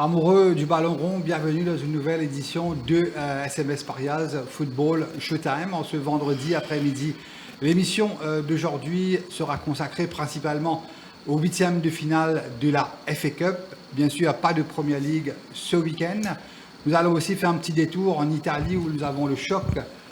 Amoureux du ballon rond, bienvenue dans une nouvelle édition de SMS Parias Football Showtime en ce vendredi après-midi. L'émission d'aujourd'hui sera consacrée principalement au huitième de finale de la FA Cup. Bien sûr, pas de Premier League ce week-end. Nous allons aussi faire un petit détour en Italie où nous avons le choc,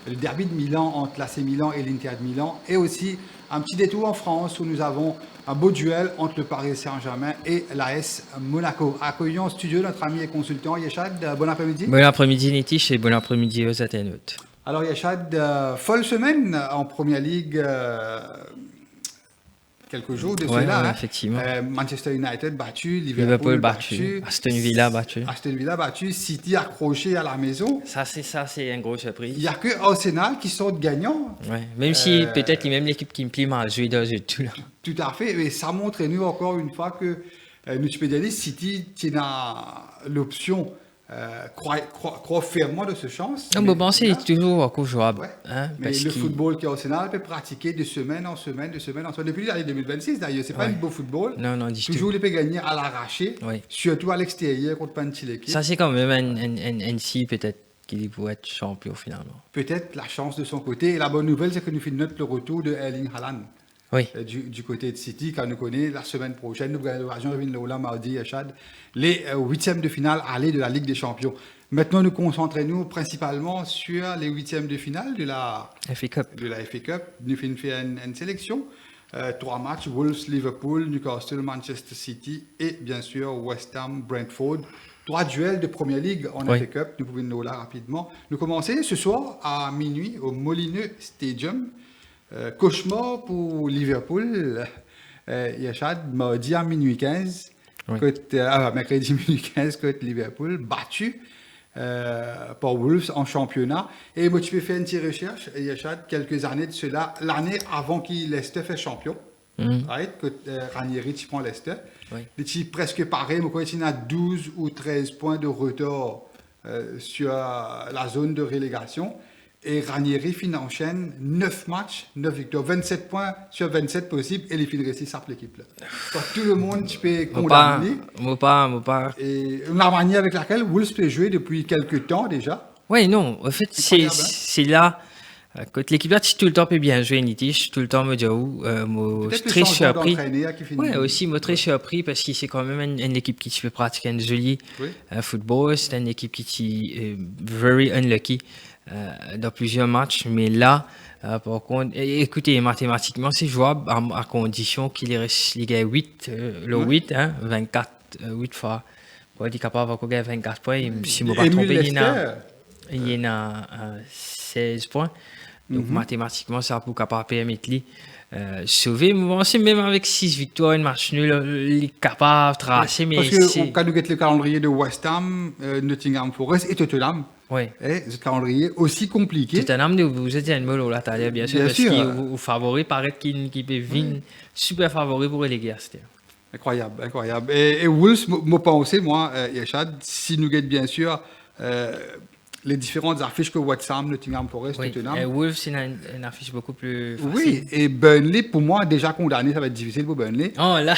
le derby de Milan entre l'AC Milan et l'Inter de Milan. Et aussi un petit détour en France où nous avons un beau duel entre le Paris Saint-Germain et l'AS Monaco. Accueillons en studio notre ami et consultant Yeshad. Bon après-midi. Bon après-midi Nitish et bon après-midi aux internautes. Alors Yeshad, folle semaine en Premier League, quelques jours de cela. Ouais, effectivement. Manchester United battu, Liverpool battu, Aston Villa battu, City accroché à la maison. Ça c'est une grosse surprise. Il n'y a que Arsenal qui sort gagnant. Ouais, même si peut-être même l'équipe qui me plaît mal joué dans tout là. Tout à fait, mais ça montre nous encore une fois que nous spécialistes City qui a l'option croit fermement de ce chance. Non, mais bon, c'est toujours encore jouable. Ouais. Hein, mais le football qu'Arsenal peut pratiquer de semaine en semaine. Depuis l'année 2026 d'ailleurs, c'est pas un beau football. Non, toujours les peut gagner à l'arraché, surtout à l'extérieur contre Pantileki. Ça c'est quand même un si peut-être qu'il pourrait être champion finalement. Peut-être la chance de son côté. Et la bonne nouvelle, c'est que nous finissons le retour de Erling Haaland. Oui. Du côté de City, car nous connaissons la semaine prochaine, nous avons l'occasion de venir là mardi à Chad, les huitièmes de finale aller de la Ligue des Champions. Maintenant, nous concentrons principalement sur les huitièmes de finale de la FA Cup. Nous finissons une sélection. 3 matchs, Wolves, Liverpool, Newcastle, Manchester City et bien sûr West Ham, Brentford. 3 duels de Premier League en FA Cup. Nous pouvons nous là rapidement. Nous commençons ce soir à minuit au Molineux Stadium. Cauchemar pour Liverpool. Yachad mardi à minuit 15, mercredi minuit 15 contre Liverpool, battu par Wolves en championnat. Et moi, tu peux faire une petite recherche, Yachad, quelques années de cela, l'année avant qu'il Leicester fait champion. Quand Ranieri tu prend Leicester. Il est presque pareil, mais quand il a 12 ou 13 points de retard sur la zone de relégation. Et Ranieri enchaîne 9 matchs, 9 victoires, 27 points sur 27 possibles, et les filles réussi ça l'équipe là. Donc, tout le monde tu peux condamner. Pas. Et la manière avec laquelle Wolves peut jouer depuis quelques temps déjà. Oui, non, en fait, c'est là. Quand l'équipe là, tout le temps peut bien jouer, Nitish, tout le temps me dit je suis très surpris. Oui, aussi, moi très surpris parce que c'est quand même une équipe qui peut pratiquer un joli football. C'est une équipe qui est very unlucky. Dans plusieurs matchs, mais là, par contre, écoutez, mathématiquement, c'est jouable à condition qu'il reste les gars 8, 24, 8 fois. Pour être capable de gagner 24 points, si je ne me trompe pas, il y en a 16 points. Donc, mathématiquement, ça peut capable permettre de sauver. Moi, c'est même avec 6 victoires, une match nul, il est capable de tracer. Parce que quand nous avons le calendrier de West Ham, Nottingham Forest et Tottenham, ce calendrier aussi compliqué. Tottenham, vous êtes un mot là, bien sûr, parce qu'il vous favori, paraît qu'il peut venir super favori pour les gars. Incroyable. Et Wolves, moi pensé, Yachad, si nous gagnons bien sûr les différentes affiches que West Ham, Nottingham Forest, Tottenham. Et Wolves, c'est une affiche beaucoup plus facile. Oui, et Burnley, pour moi, déjà condamné, ça va être difficile pour Burnley. Oh là.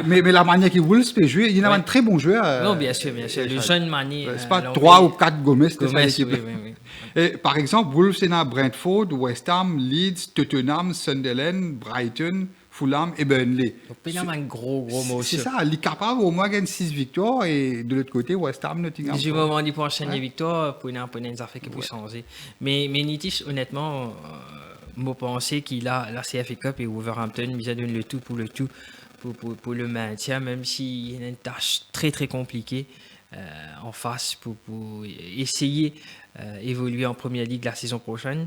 mais la manière que Wolves peut jouer, il y en a un très bon joueur. Non, bien sûr. Le jeune manière. C'est pas 3 ou 4 Gomez, c'est ça l'équipe. Oui. Et, par exemple, Wolves, c'est dans Brentford, West Ham, Leeds, Tottenham, Sunderland, Brighton, Fulham et Burnley. Donc, il y a un gros mot. C'est ça, il est capable au moins de gagner 6 victoires et de l'autre côté, West Ham, Nottingham. Du moment où il peut enchaîner les victoires, pour une affaire qui peut changer. Mais Nitish, honnêtement, moi, penser qu'il a la CFA Cup et Wolverhampton, il a donné le tout pour le maintien, même s'il y a une tâche très très compliquée en face pour essayer d'évoluer en Première Ligue la saison prochaine.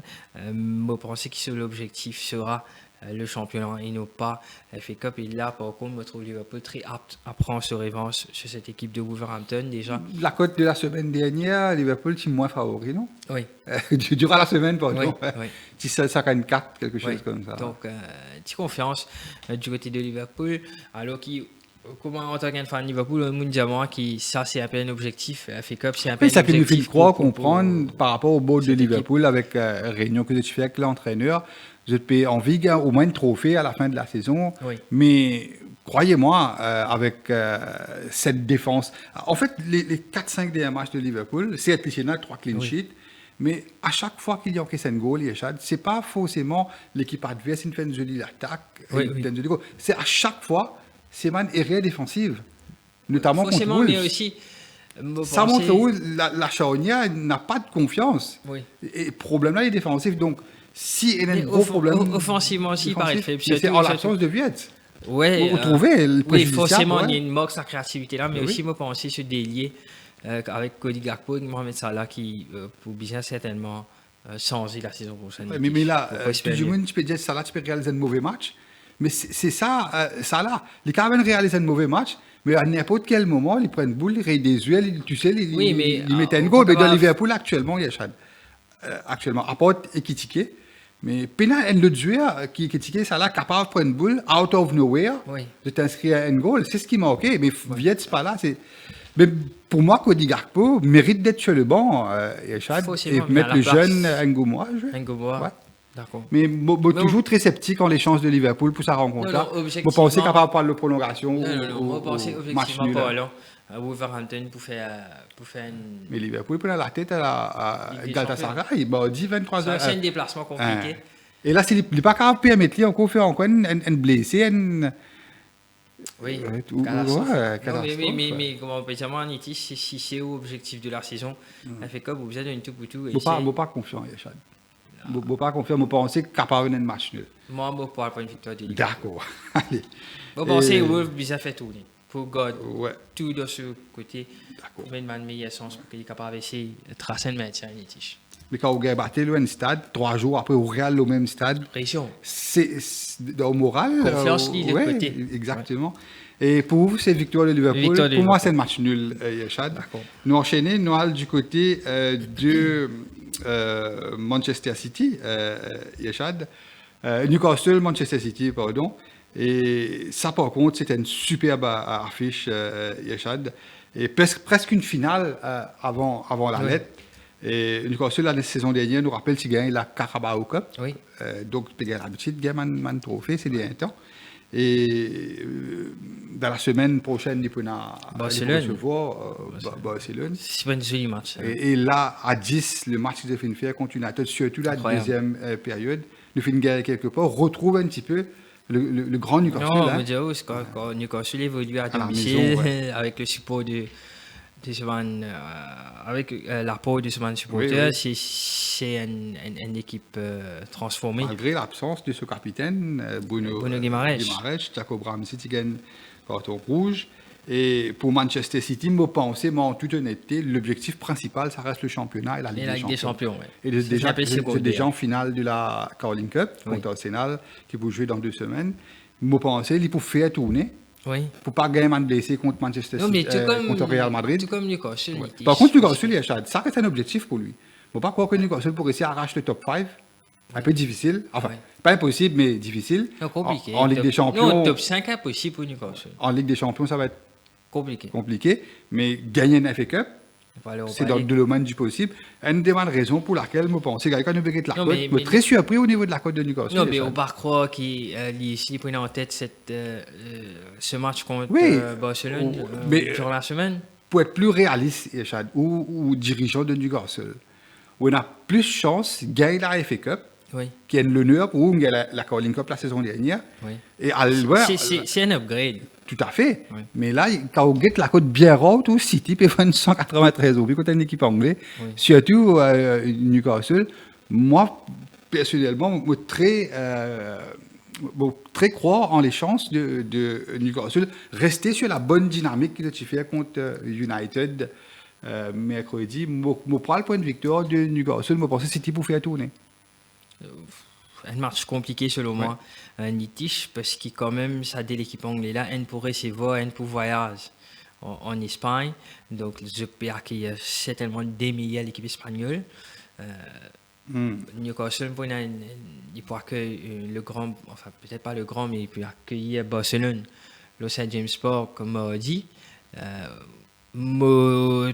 Moi, penser que l'objectif sera le championnat et non pas FA Cup. Et là, par contre, je trouve Liverpool très apte à prendre sa revanche sur cette équipe de Wolverhampton déjà. La cote de la semaine dernière, Liverpool est moins favori, non? Oui. Durant la semaine, par exemple. Oui. Si ça gagne 4, quelque chose comme ça. Donc, petite confiance du côté de Liverpool. Alors comment en tant qu'un fan de Liverpool, le monde diamant, ça c'est un peu un objectif. FA Cup, c'est un peu un objectif. Ça peut nous faire croire, comprendre par rapport au board de Liverpool avec réunion que tu fais avec l'entraîneur. Je peux envie au moins un trophée à la fin de la saison, mais croyez-moi, avec cette défense. En fait, les 4-5 derniers matchs de Liverpool, c'est Cristiano 3 clean sheets. Mais à chaque fois qu'il y a un goal, c'est pas forcément l'équipe adverse qui fait une jolie attaque. C'est à chaque fois, c'est une erreur défensive. Notamment contre Wolves. Mais aussi, ça montre où la charnière n'a pas de confiance. Et le problème là est défensif. Donc, si il y a un gros problème. Offensivement aussi, il paraît faible. C'est en l'absence de Viette. Oui, forcément, il y a une manque de créativité là, mais aussi, moi, penser sur des liés avec Cody Gakpo et Mohamed Salah qui, pour bien certainement, changer la saison prochaine. Mais là, tu peux dire Salah, tu peux réaliser un mauvais match. Mais c'est ça, Salah. Les Carmen réalisent un mauvais match. Mais à n'importe quel moment, ils prennent boule, ils rayent des yeux, tu sais, ils mettent un goal. Mais dans Liverpool, actuellement, il y a actuellement, à part Ekitike, mais Pena, un autre joueur qui est critiqué, ça là, capable de prendre une boule, out of nowhere, de t'inscrire à un goal. C'est ce qui manquait. Mais Viet, c'est pas là. Mais pour moi, Cody Gakpo mérite d'être sur le banc, Yachad, et mettre le jeune Ngoumoua. D'accord. Mais toujours très sceptique en les chances de Liverpool pour sa rencontre-là. Vous pensez capable de parler de prolongation ou match nul? Wolverhampton pour faire une... Mais Liverpool prend la tête à Galatasaray, il m'a dit 23 heures. C'est un déplacement compliqué. Et là, il n'est pas capable de permettre lui encore faire un blessé, oui, mais comment on peut dire, si c'est l'objectif de la saison, elle fait comme vous avez une tout pour tout. Je ne suis pas confiant, Yachad. Je ne suis pas confiant, je pense capable de match nul. Moi, je ne parle pas une victoire de Ligue. D'accord. Allez. Je pense que Wolves a fait tourner. Pour God, tout de ce côté, pour mettre une meilleure sens pour qu'il est capable d'essayer de tracer un match à Nitish. Mais quand vous avez battu le stade, 3 jours après, vous regardez le même stade. Pression. C'est au moral. Confiance liée de côté. Exactement. Et pour vous, c'est victoire de Liverpool. Pour moi, c'est un match nul, Yachad. Nous enchaînons, nous allons du côté de Manchester City, Yachad. Newcastle, Manchester City, pardon. Et ça, par contre, c'était une superbe affiche, Yachad. Et presque une finale avant la lettre. Et Newcastle, la saison dernière, nous rappelle qu'il gagne la Carabao Cup. Donc, il y a l'habitude de gagner un trophée ces derniers temps. Et dans la semaine prochaine, il peut recevoir Barcelone. C'est pas un joli match. Et là, à 10, le match qu'ils ont fait faire contre United, surtout la deuxième période, nous fait une guerre quelque part, retrouve un petit peu le grand Newcastle. Non, mais c'est quand Newcastle évolue à domicile, avec le support avec l'apport de ce supporter, c'est une équipe transformée. Malgré l'absence de ce capitaine, Bruno Guimaraes, Jacob Ramsey qui gagne carton rouge. Et pour Manchester City, je pense, en toute honnêteté, l'objectif principal, ça reste le championnat et la Ligue des Champions. Et c'est déjà en finale de la Carling Cup contre Arsenal, qui vous jouer dans 2 semaines. Je pense qu'il faut faire tourner. Pour ne pas gagner un blessé contre Manchester City, contre Real Madrid. Tout comme Newcastle. Par contre, Newcastle, ça reste un objectif pour lui. Il ne faut pas croire que Newcastle pour réussir à arracher le top 5. Un peu difficile. Enfin, pas impossible, mais difficile. Compliqué. En Ligue des Champions. Non, top 5 impossible pour Newcastle. En Ligue des Champions, ça va être compliqué. Mais gagner une FA Cup, c'est dans le domaine du possible. Une des raisons pour laquelle je pense que quand on veut la cote, je suis très surpris au niveau de la cote de Newcastle. Non, mais on ne peut pas croire qu'il prenait en tête ce match contre Barcelone durant la semaine. Pour être plus réaliste, Echad, ou dirigeant de Newcastle, on a plus de chance de gagner la FA Cup, qui est l'honneur pour gagner la Carling Cup la saison dernière. C'est un upgrade. Tout à fait. Mais là, quand on get la cote bien haute, City peut faire 193 euros, puis quand une équipe anglaise, surtout Newcastle, moi, personnellement, je très croire en les chances de Newcastle rester sur la bonne dynamique qu'il a fait contre United mercredi. Je prends le point de victoire de Newcastle, je pense que City pour faire tourner. Un match compliqué selon moi, Nitish, parce que quand même, ça de l'équipe anglaise là, un pour recevoir, un pour voyage en Espagne. Donc, je pense qu'il y a certainement des meilleurs l'équipe espagnole. Newcastle, il peut accueillir le grand, enfin peut-être pas le grand, mais il peut accueillir Barcelone, le Saint James Park, comme on dit.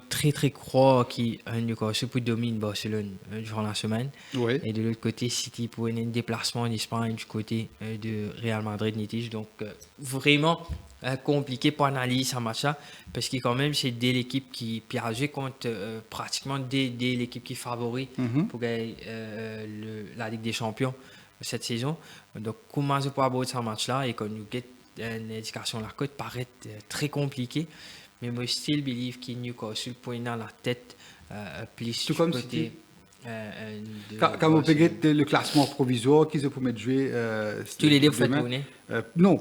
très très crois qui Newcastle pour dominer Barcelone durant la semaine. Oui. Et de l'autre côté, City pour un déplacement en Espagne du côté de Real Madrid Nitige. Donc vraiment compliqué pour analyser ce match-là parce que quand même c'est dès l'équipe qui a joué contre pratiquement dès l'équipe qui favorise pour gagner la Ligue des Champions cette saison. Donc comment je peux aborder ce match-là et quand nous get une indication la cote paraît très compliqué. Mais moi, still believe qu'il Newcastle point dans la tête plus tout comme côté. Quand vous payez le classement provisoire qu'ils ont pour mettre jouer. Tous les deux, vous faites tourner. Non,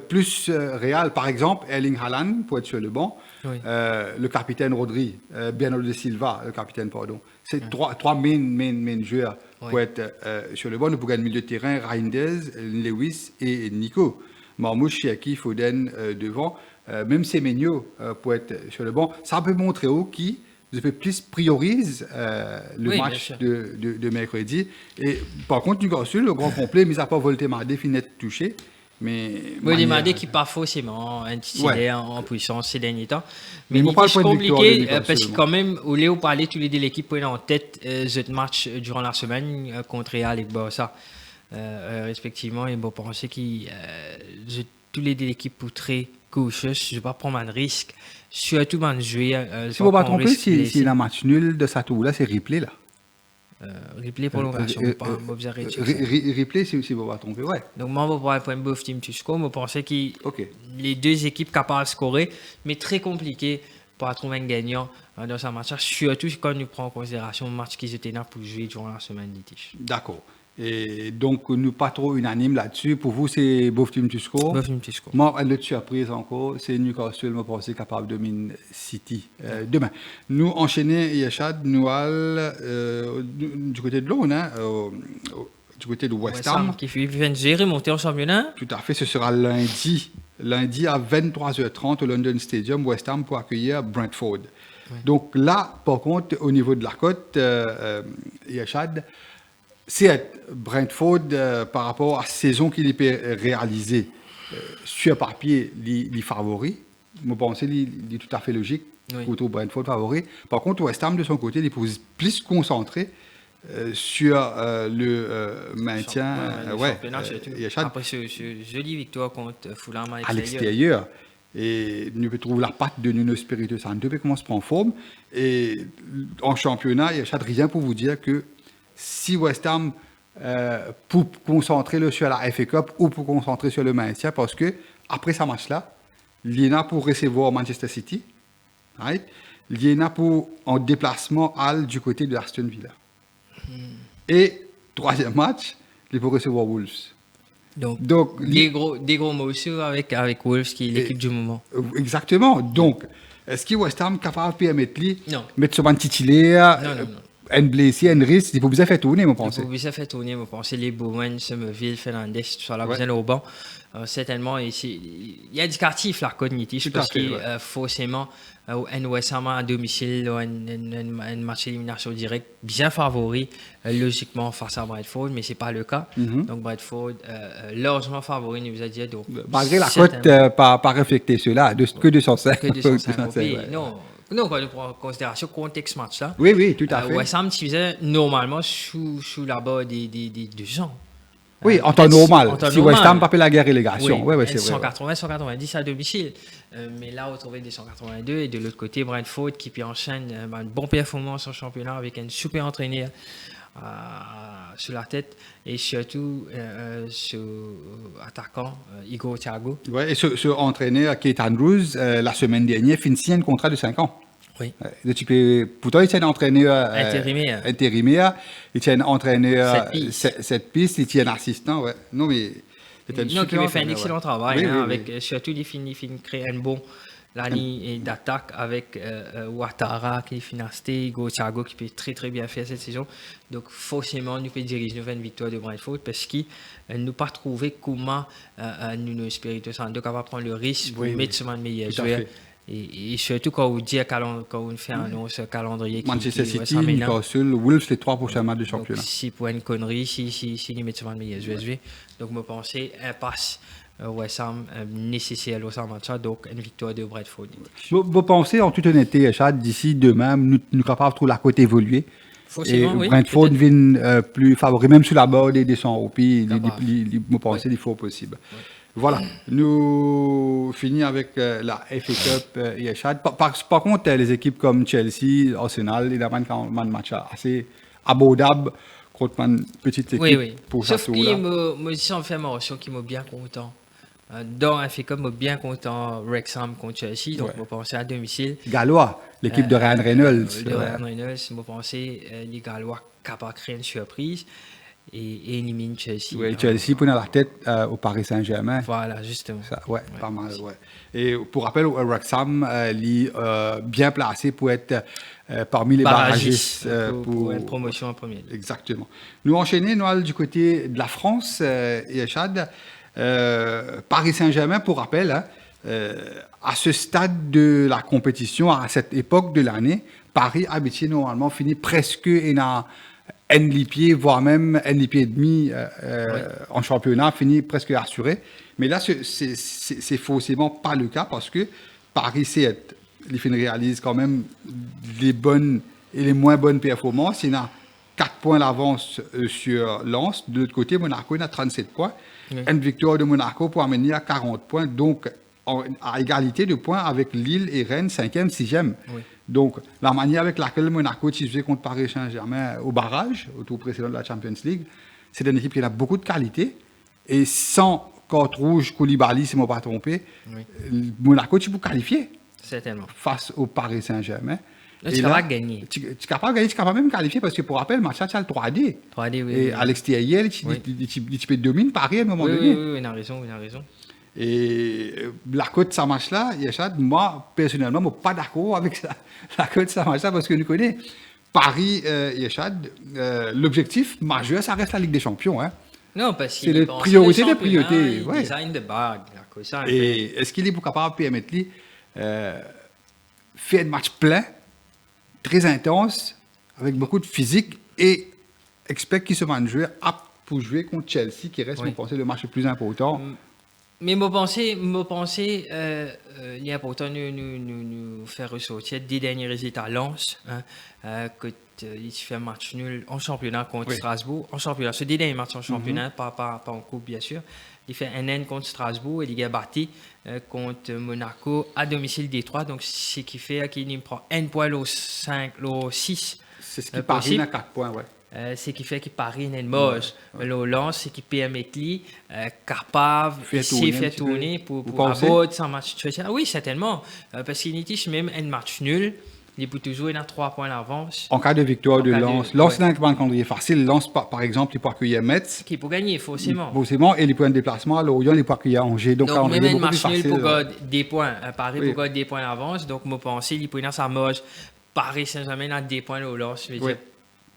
plus Real. Par exemple, Erling Haaland pour être sur le banc. Oui. Le capitaine Rodri, Bernardo Silva, le capitaine, pardon. C'est trois main joueurs pour être sur le banc. Nous pouvons gagner le milieu de terrain, Reinders, Lewis et Nico. Marmouche, Chiaki, Foden devant. Même Semenyo pour être sur le banc. Ça peut montrer qui vous avez plus priorise le match de mercredi. Et par contre, Newcastle, le grand complet, mis à part Voltemade, finit touché. Mais Voltemade qui pas forcément un titulaire en puissance ces derniers temps. Mais c'est compliqué parce que quand même, au Léo parlait tous les deux l'équipe pour en tête ce match durant la semaine contre Real et Barça respectivement. Et bon, penser que tous les deux l'équipe pour très cautious, je ne vais pas prendre un risque. Surtout dans le jouer. Si vous ne pas tromper, si la match nul de sa tour là, c'est replay là. Replay prolongation, replay si vous ne pas tromper, ouais. Donc moi, je vais prendre both team to score. Je pensais que les deux équipes capables de scorer, mais très compliqué pour trouver un gagnant dans ce match. Surtout quand nous prenons en considération le match qu'ils étaient là pour jouer durant la semaine litige. D'accord. Et donc, nous pas trop unanimes là-dessus. Pour vous, c'est both team to score. Both team to score. Moi, une autre surprise encore, c'est Newcastle, je pense, capable de dominer City demain. Nous enchaînons Yachad, nous du côté de l'Aune, du côté de West Ham. Qui vient de gérer, monter en championnat. Tout à fait, ce sera lundi à 23h30 au London Stadium, West Ham pour accueillir Brentford. Oui. Donc là, par contre, au niveau de la cote, Yachad, c'est Brentford par rapport à la saison qu'il peut réaliser sur papier, les favoris. Je pense que c'est tout à fait logique pour trouver Brentford favori. Par contre, West Ham, de son côté, il est plus concentré sur le maintien. Après ce jolie victoire contre Fulham à l'extérieur. Et nous pouvons trouver la patte de Nuno Espirito Santo qui commence à prendre forme. Et en championnat, il n'y a rien pour vous dire que si West Ham pour concentrer sur la FA Cup ou pour concentrer sur le maintien, parce que après ce match-là, il y en a pour recevoir Manchester City, right? Il y en a pour en déplacement du côté de Aston Villa. Et troisième match, il faut recevoir Wolves. Donc des gros morceaux avec Wolves qui est l'équipe du moment. Exactement. Donc, est-ce que West Ham est capable de mettre sur un titulaire? Non. Un blessé, un risque, il faut vous faire tourner, je pense. Il faut vous faire tourner, je pense. Les Bowen, Somerville, Fernandez, tout ça, là, vous êtes au banc. Certainement, il y a indicatif là, cognitif, parce que forcément, un West Ham à domicile, un match d'élimination directe, bien favori, logiquement, face à Brentford, mais ce n'est pas le cas. Donc, Brentford, largement favori, nous a dit. Donc, malgré la cote, pas refléter cela, que 205. Que 205, non, quand on prend en considération le contexte match-là. Oui, tout à fait. West Ham faisait normalement sous la barre des 200. Oui, en temps normal. Si West Ham pas fait la guerre relégation. Oui, c'est 180, 190 à domicile. Mais là, on trouvait des 182. Et de l'autre côté, Brentford qui enchaîne une bonne performance en championnat avec un super entraîneur sur la tête et surtout ce attaquant Igor Thiago. Oui, et ce entraîneur Kate Andrews, la semaine dernière, finit un contrat de 5 ans. Oui. Pourtant, il tient un entraîneur intérimaire. Il tient un entraîneur 7 pistes, il tient un assistant. Ouais. Non, mais il fait un excellent travail. Avec, surtout, il finit créer un bon ligne d'attaque avec Ouattara qui finance Igor Thiago qui peut très très bien faire cette saison. Donc forcément, nous pouvons diriger une victoire de Brentford parce qu'il nous pas trouvé comment Nuno Espirito Santo va prendre le risque pour mettre sur le meilleur joueur Et surtout quand on dit quand on fait un annonce calendrier. Manchester City, Newcastle, Wolves, les 3 prochains matchs de championnat. Donc, si pour une connerie, si ils mettent sur le meilleur USV. Donc, je pense impasse West Ham nécessaire au match, donc une victoire de Bradford. Vous pensez en toute honnêteté, Chad, d'ici demain, nous sommes capables de trouver la côte évoluer. Et Oui, Brentford vient plus favori, même sur la barre des 200 euros. Vous pensez qu'il faut possible. Oui. Voilà, nous finissons avec la FA Cup et Chad. Par contre, les équipes comme Chelsea, Arsenal, ils ont un match assez abordable contre une petite équipe. Oui. Sauf que moi, je suis fait mention qui m'a bien content. Dans un FA Cup, je suis bien content Wrexham contre Chelsea, donc je pense à domicile. Gallois, l'équipe de Ryan Reynolds. Ryan Reynolds, je pense les Gallois capables de créer une surprise et éliminer Chelsea. Oui, Chelsea prenait la tête au Paris Saint-Germain. Voilà, justement. Pas mal, Et pour rappel, Wrexham est bien placé pour être parmi les barragistes pour une promotion en première ligue. Exactement. Nous enchaînons du côté de la France, et Chad. Paris Saint-Germain, pour rappel, à ce stade de la compétition, à cette époque de l'année, Paris habitué normalement finit presque un lipier, voire même un lipier et demi en championnat, finit presque assuré. Mais là, c'est forcément pas le cas parce que Paris réalise quand même les bonnes et les moins bonnes performances. Il a 4 points d'avance sur Lens. De l'autre côté, Monaco a 37 points. Oui. Une victoire de Monaco pour amener à 40 points, donc à égalité de points avec Lille et Rennes, 5e, 6e. Oui. Donc, la manière avec laquelle Monaco jouait contre Paris Saint-Germain au barrage, au tour précédent de la Champions League, c'est une équipe qui a beaucoup de qualité. Et sans carte rouge, Koulibaly, si je ne me pas trompé, Monaco, tu peux qualifier. Certainement. Face au Paris Saint-Germain. Tu es capable de gagner. Tu es capable de gagner, tu es capable même de qualifier parce que pour rappel, le match, tu as le 3D. 3D, oui. Et à l'extérieur, tu peux dominer Paris à un moment donné. Oui, il a raison. Et la cote de ce match-là, moi, personnellement, je ne suis pas d'accord avec ça. La cote de ce match-là parce que nous connaissons Paris, l'objectif majeur, ça reste la Ligue des Champions. Hein. Non, parce que c'est la priorité des priorités. Ouais. Design de bague. Et est-ce qu'il est capable de permettre faire un match plein, très intense, avec beaucoup de physique et expect qu'il se va jouer apte pour jouer contre Chelsea, qui reste, je pense, le match le plus important. Mais mon pensée, il est important de nous faire ressortir des derniers résultats Lens, que il fait un match nul en championnat contre Strasbourg. En championnat, ce dernier match en championnat, pas en coupe bien sûr. Il fait un N contre Strasbourg et il a battu contre Monaco à domicile des 3. Donc, ce qui fait qu'il prend 1 point au 5, au 6. C'est ce qui Paris à 4 points, ce qui fait qu'il Paris n'est moche. Le lance, c'est qu'il permet lui capable de faire tourner pour aborder son match. Oui, certainement. Parce qu'il est même un match nul. Il peut toujours avoir 3 points d'avance. En cas de victoire de Lens. Lens n'a pas un calendrier facile. Lens, par exemple, il peut accueillir Metz. Qui peut gagner, forcément. Forcément, et il peut un déplacement à Lorient, il peut accueillir Angers. Donc même un match nul pour gagner des points. Paris pour gagner des points d'avance. Donc, je pense qu'il peut dans sa marge. Paris Saint-Germain a des points au Lens.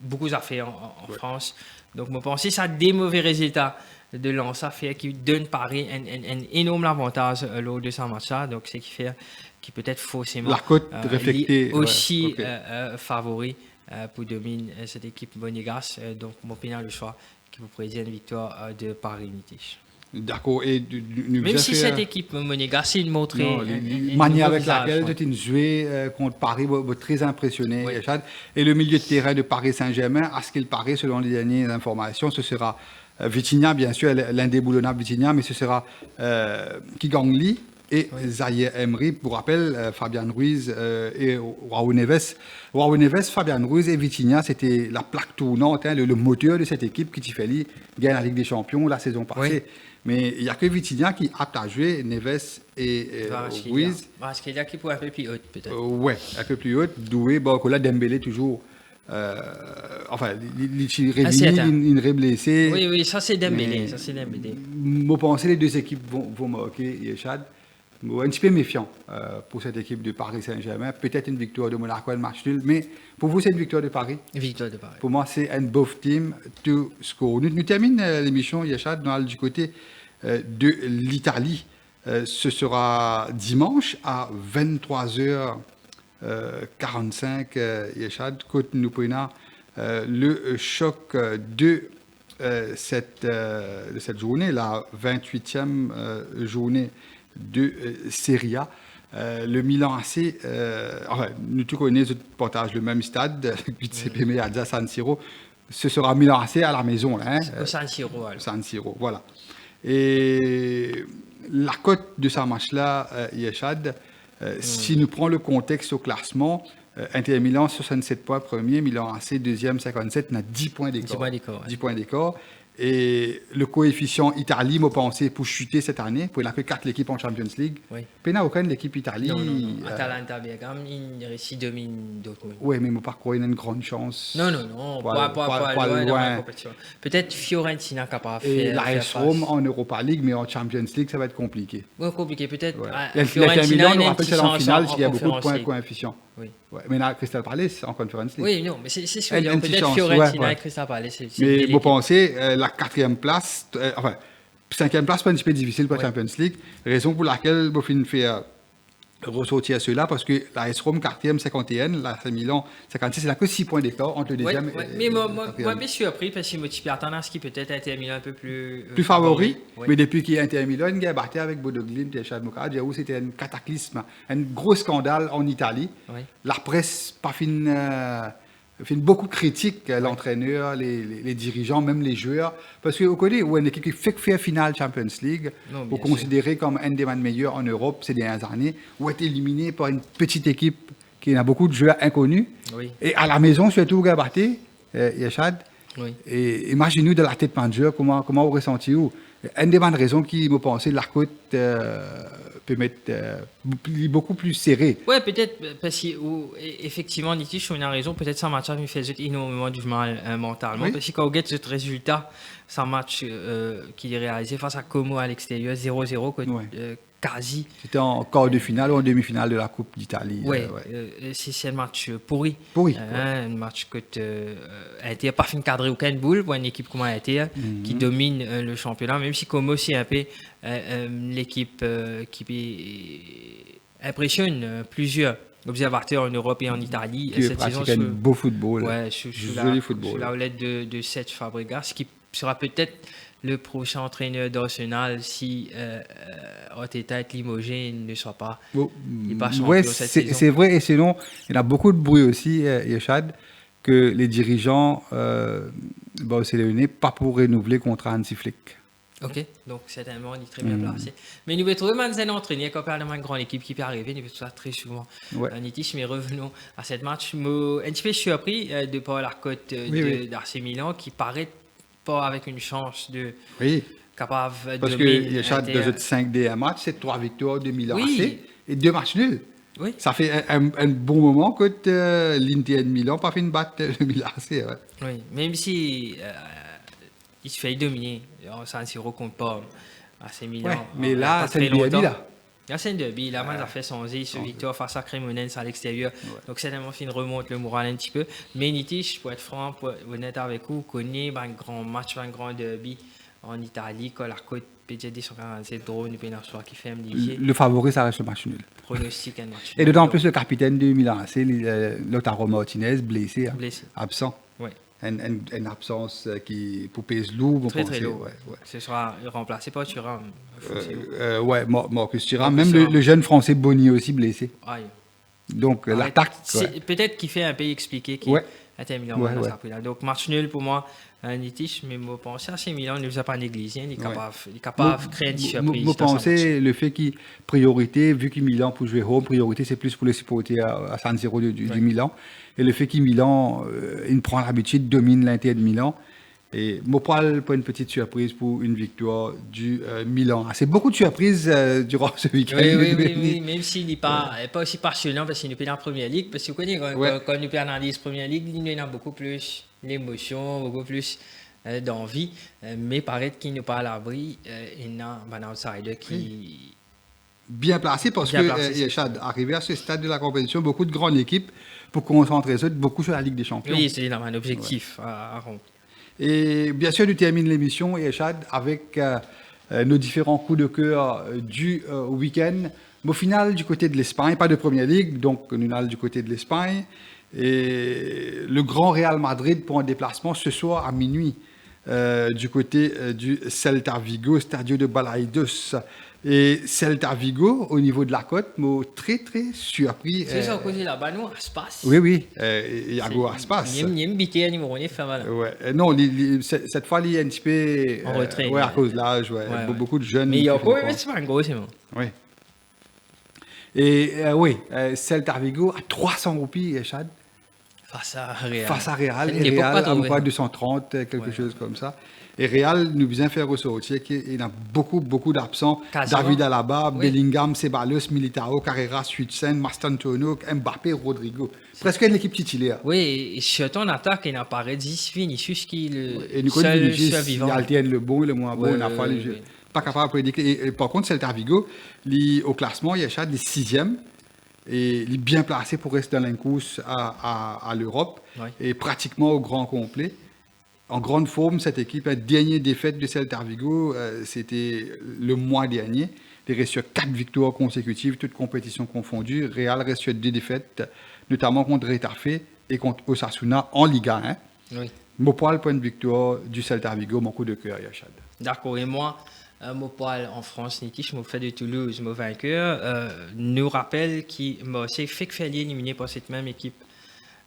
Beaucoup d'affaires en France. Donc, je pense que ça a des mauvais résultats de Lens. Ça fait qu'il donne Paris un énorme avantage lors de ce match-là. Donc, c'est qui fait qui peut-être forcément la cote réfléchie aussi favori pour dominer cette équipe monégasque. Donc, mon opinion, le choix qui vous prédit une victoire de Paris Unité. D'accord. Et même si cette équipe monégasque, il montrait la manière avec laquelle tu as joué contre Paris, très impressionné. Oui. Et le milieu de terrain de Paris Saint-Germain, à ce qu'il paraît, selon les dernières informations, ce sera Vitinha, bien sûr, l'indéboulonnable Vitinha, mais ce sera Kigong Lee et Zaïre Emery. Pour rappel, Fabian Ruiz et Raúl Neves. Raúl Neves, Fabian Ruiz et Vitinha, c'était la plaque tournante, le moteur de cette équipe qui fait gagner la Ligue des Champions la saison passée. Oui. Mais il n'y a que Vitinha qui a apte à jouer, Neves et Ruiz. Parce qu'il y a qui peut un peu plus haute, peut-être. Oui, un peu plus haute. Doué, là, Dembélé toujours. Il est blessé. Oui, ça c'est Dembélé. Je pense que les deux équipes vont marquer, Yeshad. Un petit peu méfiant pour cette équipe de Paris Saint-Germain. Peut-être une victoire de Monaco, un match nul. Mais pour vous, c'est une victoire de Paris? Une victoire de Paris. Pour moi, c'est un both team to score. Nous terminons l'émission, Yeshad, du côté de l'Italie. Ce sera dimanche à 23h45, Yeshad, côte nous prenons le choc de cette journée, la 28e journée de Serie A. Le Milan AC, enfin, nous tous connaissons, partagent le même stade, Giuseppe Meazza, San Siro. Ce sera Milan AC à la maison. Là, hein, au San Siro. San Siro, voilà. Et la cote de ce match-là, Yeshad, si nous prenons le contexte au classement, Inter Milan 67 points premier, Milan AC deuxième 57, on a 10 points d'écart. 10 points d'écart. Et le coefficient Italie, m'a pensé, pour chuter cette année, pour il n'y a que 4 équipes en Champions League. Oui. Il n'y a aucune équipe Italie. Non. Atalanta, Bergame, il réussit domine Dortmund. Oui, mais mon parcours, il a une grande chance. Non. Pas loin dans la compétition. Peut-être Fiorentina capable de faire. Et l'AS Rome en Europa League, mais en Champions League, ça va être compliqué. Oui, compliqué. Peut-être. Ouais. Fiorentina, on rappelle que c'est en finale, il y a beaucoup de points coefficients. Oui. Ouais, mais là, Crystal Palace en Conference League. Oui, non, mais c'est sûr. Peut-être Fiorentina et Crystal Palace. Mais vous pensez, la 4e place, enfin, 5e place, c'est un petit peu difficile pour la Champions League. Raison pour laquelle Bofin fait ressortir ceux-là, parce que la AS Rome, 4e, 51, la AC Milan, 56, c'est là que 6 points d'écart entre le deuxième et mais moi, je suis surpris parce que je attends à ce qui peut-être Inter Milan un peu plus favori. Mais depuis qu'il y a Inter Milan, il a battu avec Bodo Glimt et Stade Moukad, c'était un cataclysme, un gros scandale en Italie. Oui. La presse, pas fait beaucoup de critiques, l'entraîneur, les dirigeants, même les joueurs, parce qu'on connaît une équipe qui fait finale Champions League, ou considérée comme un des meilleurs en Europe ces dernières années, ou est éliminé par une petite équipe qui a beaucoup de joueurs inconnus. Oui. Et à la maison, surtout, Gabaté, Yeshad. Oui. Et imaginez-nous de la tête manager, comment vous ressentez-vous? Une des bonnes raisons qui me pensait la côte peut mettre beaucoup plus serré. Oui, peut-être parce qu'effectivement, Nitish, on a raison. Peut-être ça match me fait énormément du mal mentalement. Oui. Parce que quand on gagne ce résultat, c'est un match qui est réalisé face à Como à l'extérieur, 0-0, quasi. C'était en quart de finale ou en demi-finale de la Coupe d'Italie. Oui, c'est un match pourri. Un match que a été pas fin cadré aucun boule pour une équipe comme Inter qui domine le championnat, même si Como c'est un peu l'équipe qui impressionne plusieurs observateurs en Europe et en Italie. Qui cette saison, un beau football. Ouais, joli football. Sous la houlette de Cesc Fabregas, qui sera peut-être le prochain entraîneur d'Arsenal si Arteta est limogé, il ne soit pas, champion cette saison. C'est vrai, et sinon, il y a beaucoup de bruit aussi, Yeshad, que les dirigeants barcelonais pas pour renouveler le contrat Hansi Flick. Ok, donc certainement, il est très bien placé. Mais nous pouvons trouver un entraîneur qui a une grande équipe qui peut arriver, nous pouvons ça très souvent. Nitish, mais revenons à cette match. Je suis un petit peu surpris de par la cote d'AC Milan qui paraît avec une chance de capable de parce que Yeshad de 5 des matchs, c'est 3 victoires de Milan AC et 2 matchs nuls. Oui. Ça fait un bon moment que l'Inter de Milan pas fait une batte le Milan AC. Oui, même si il se fait dominer en San Siro contre pas AC Milan. Ouais, mais là, c'est le derby là. Là, c'est un derby. Là, ça fait son victoire face à Cremonense à l'extérieur. Ouais. Donc, certainement, il remonte le moral un petit peu. Mais Nitish, pour être franc, pour être honnête avec vous, connaît un grand match, un grand derby en Italie. Quand la côte PGD 147 drone, qui fait un léger. Le favori, ça reste le match nul. Pronostic, un match nul. Et d'autant plus le capitaine de Milan, c'est Lautaro Martinez, blessé. Absent. Oui. Une absence qui pour pèse lourd. Très lourd. Ce sera remplacé par Thuram. Marcus Thuram. Même le jeune français Bonny aussi blessé. Aïe. Donc l'attaque. Peut-être qu'il fait un peu expliquer qu'il a terminé Donc match nul pour moi, Nitish, mais je pense que Milan ne vous a pas négligé. Il est capable de créer une surprise. Je pense le fait qu'il priorité, vu que Milan pour jouer home, priorité c'est plus pour les supporter à San Siro du Milan. Et le fait qu'il Milan, il prend l'habitude, domine l'Inter de Milan. Et Mopal pour une petite surprise pour une victoire du Milan. C'est beaucoup de surprises durant ce week-end. Oui, même s'il n'est pas aussi passionnant parce qu'il nous perd en Première Ligue. Parce que vous connaissez, quand nous perdons en Première Ligue, il y a beaucoup plus d'émotion, beaucoup plus d'envie. Mais paraît qu'il n'est pas à l'abri. Il y a un outsider qui... Bien placé parce que Yeshad, arrivé à ce stade de la compétition, beaucoup de grandes équipes pour concentrer beaucoup sur la Ligue des Champions. Oui, c'est un objectif à remplir. Et bien sûr, nous terminons l'émission, Yeshad, avec nos différents coups de cœur du week-end. Mais au final, du côté de l'Espagne, pas de Première Ligue, donc nous allons du côté de l'Espagne. Et le Grand Real Madrid pour un déplacement ce soir à minuit du côté du Celta Vigo, Stadio de Balaidos. Et Celta Vigo, au niveau de la côte, m'a très très surpris. C'est ça, côté là-bas, nous, Aspas. Oui, il y a go Aspas. Il y a une bité, numéro 1, fait mal. Ouais. Non, cette fois, il y a un petit peu. En retrait. Ouais, à cause de l'âge, beaucoup de jeunes. Mais il y a quand même un gros, c'est bon. Oui. Et Celta Vigo à 300 roupies, Chad. Face à Real. Face à Real. Et Real à 230, quelque chose comme ça. Et Real nous vient faire ressortir qu'il y a beaucoup d'absents. David Alaba, Bellingham, Ceballos, Militao, Carreras, Huijsen, Mastantuono, Mbappé, Rodrigo. Presque une équipe titulaire. Oui, et surtout en attaque, il apparaît 10 Vinicius qui est le seul survivant. Il alterne le bon et le moins bon. Il n'a pas capable de prédire. Et par contre, Celta Vigo, au classement, il y a des 6e. Et il est bien placé pour rester dans la course à l'Europe. Et pratiquement au grand complet. En grande forme, cette équipe, la dernière défaite de Celta Vigo, c'était le mois dernier. Il reste sur 4 victoires consécutives, toutes compétitions confondues. Real reste sur 2 défaites, notamment contre Retafe et contre Osasuna en Liga 1. Oui. Mopal, point de victoire du Celta Vigo, mon coup de cœur, Yachad. D'accord, et moi, Mopal en France, je me fais de Toulouse, mon vainqueur, nous rappelle qu'il m'a aussi fait que faire éliminé par cette même équipe.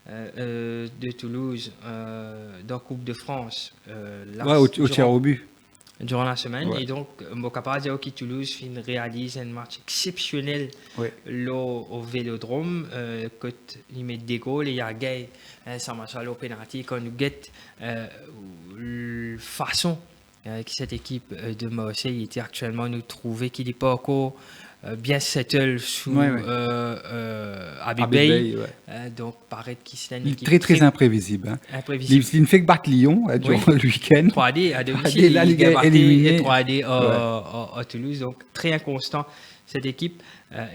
De Toulouse dans la Coupe de France au tir au but durant la semaine. Et donc mon capable de dire que Toulouse réalise un match exceptionnel au Vélodrome quand il met des goals et il y a gay ça marche au penalty quand nous guette façon que cette équipe de Marseille était actuellement nous trouver qu'il n'est pas encore bien settle sous Abibay. Donc, paraît qu'il c'est une équipe très imprévisible. Imprévisible. Il ne fait que battre Lyon durant le week-end. 3D à domicile, la Ligue éliminée. Et 3D à Toulouse. Donc, très inconstant cette équipe.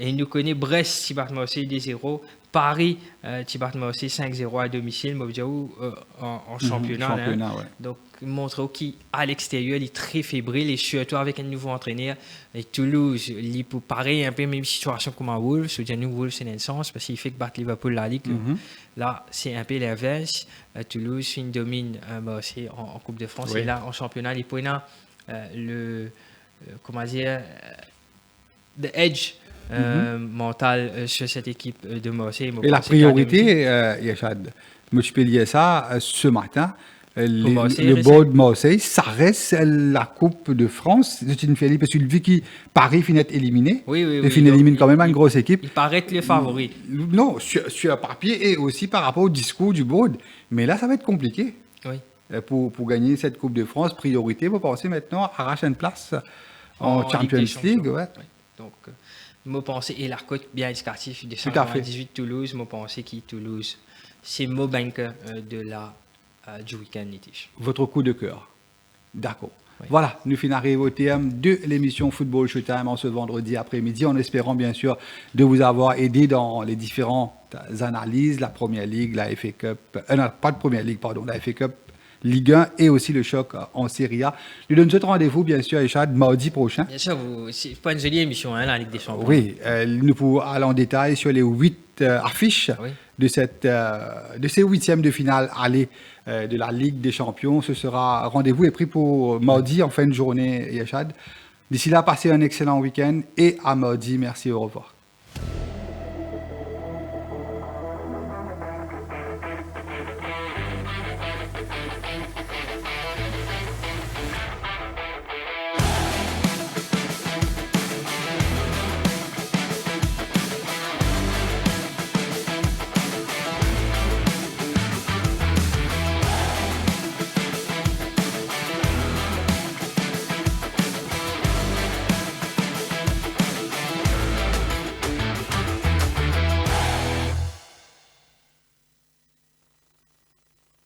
Et il nous connaît Brest, Thibaut Marseille 2-0. Paris, Thibaut Marseille 5-0 à domicile. Mobdiaou en championnat. Donc, il montre qu'à l'extérieur, il est très fébrile et surtout avec un nouveau entraîneur. Et Toulouse, il est pareil, un peu même situation comme à Wolves. Je veux dire, nous, Wolves, c'est un sens parce qu'il fait que battre Liverpool la Ligue. Là, c'est un peu l'inverse. Toulouse, il domine Marseille en Coupe de France. Et là, en championnat, il peut the edge mental sur cette équipe de Marseille. Et la priorité, Yachad, je peux lier ça ce matin. Le board de Marseille, ça reste la Coupe de France. C'est une félie parce que vu que Paris finit éliminé, il élimine quand même une grosse équipe. Il paraît que le favori. Non, sur papier et aussi par rapport au discours du board. Mais là, ça va être compliqué. Pour gagner cette Coupe de France, priorité, vous pensez maintenant à arracher une place en Champions League. Donc, moi, pensez, et la côte bien éducatif, de 198 Toulouse, moi, pensez qui Toulouse, c'est mon banker du week-end. Votre coup de cœur. D'accord. Voilà, nous finissons au terme de l'émission Football Showtime en ce vendredi après-midi, en espérant bien sûr de vous avoir aidé dans les différentes analyses, la Première Ligue, la FA Cup, pas de Première Ligue, pardon, la FA Cup, Ligue 1 et aussi le choc en Serie A. Nous donnons ce rendez-vous, bien sûr, Echad, mardi prochain. Bien sûr, c'est pas une jolie émission, la Ligue des Champions. Oui, nous pouvons aller en détail sur les 8 affiches de ces 8e de finale aller de la Ligue des Champions. Ce sera rendez-vous est pris pour mardi en fin de journée, Echad. D'ici là, passez un excellent week-end et à mardi. Merci, au revoir.